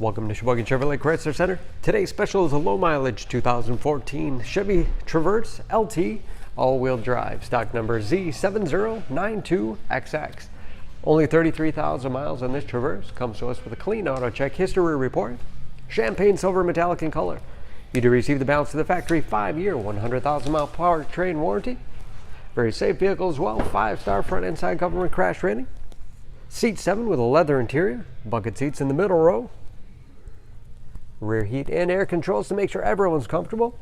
Welcome to Sheboygan Chevrolet Chrysler Center. Today's special is a low mileage 2014 Chevy Traverse LT all-wheel drive, stock number Z7092XX. Only 33,000 miles on this Traverse. Comes to us with a clean auto check history report. Champagne silver metallic in color. You do receive the balance of the factory 5-year 100,000 mile powertrain warranty. Very safe vehicle as well. 5-star front and side government crash rating. Seat 7 with a leather interior. Bucket seats in the middle row. Rear heat and air controls to make sure everyone's comfortable.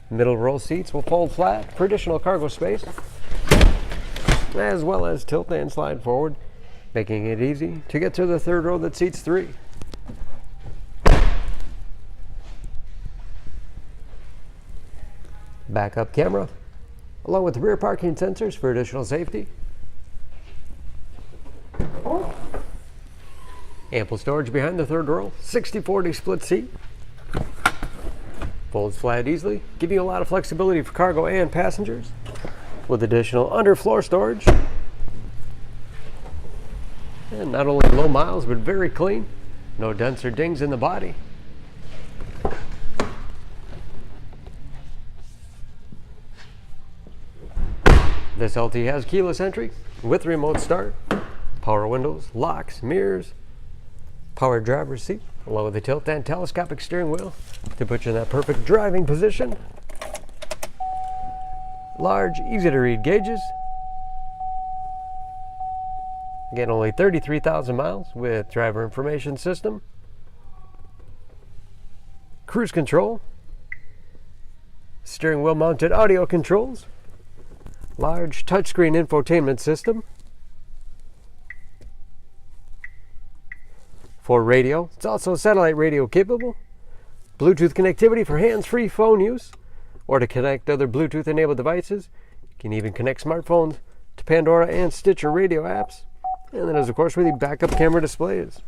Middle row seats will fold flat for additional cargo space, as well as tilt and slide forward, making it easy to get to the third row that seats 3. Backup camera, along with rear parking sensors for additional safety. Ample storage behind the third row, 60/40 split seat. Folds flat easily, giving you a lot of flexibility for cargo and passengers, with additional underfloor storage. And not only low miles, but very clean. No dents or dings in the body. This LT has keyless entry with remote start, power windows, locks, mirrors, power driver's seat, along with a tilt and telescopic steering wheel to put you in that perfect driving position. Large, easy to read gauges. Again, only 33,000 miles with driver information system. Cruise control. Steering wheel mounted audio controls. Large touchscreen infotainment system. For radio, it's also satellite radio capable. Bluetooth connectivity for hands-free phone use, or to connect other Bluetooth-enabled devices. You can even connect smartphones to Pandora and Stitcher radio apps. And then, as of course, with the backup camera displays.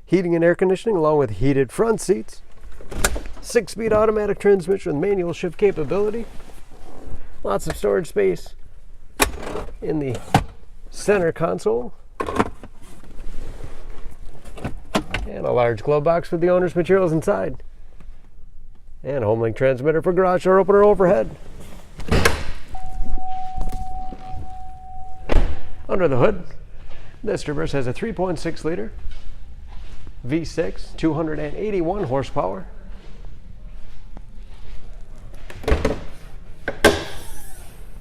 Heating and air conditioning, along with heated front seats. 6-speed automatic transmission with manual shift capability. Lots of storage space in the center console. And a large glove box with the owner's materials inside. And a HomeLink transmitter for garage door opener overhead. Under the hood, this Traverse has a 3.6 liter V6, 281 horsepower.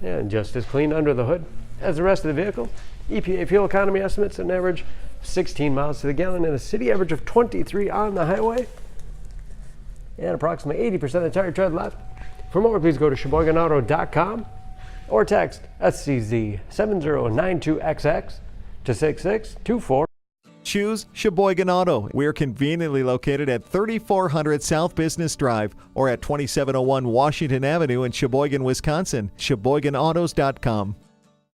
And just as clean under the hood as the rest of the vehicle. EPA fuel economy estimates an average 16 miles to the gallon and a city average of 23 on the highway. And approximately 80% of the tire tread left. For more, please go to SheboyganAuto.com or text SCZ7092XX to 6624. Choose Sheboygan Auto. We're conveniently located at 3400 South Business Drive or at 2701 Washington Avenue in Sheboygan, Wisconsin. SheboyganAutos.com.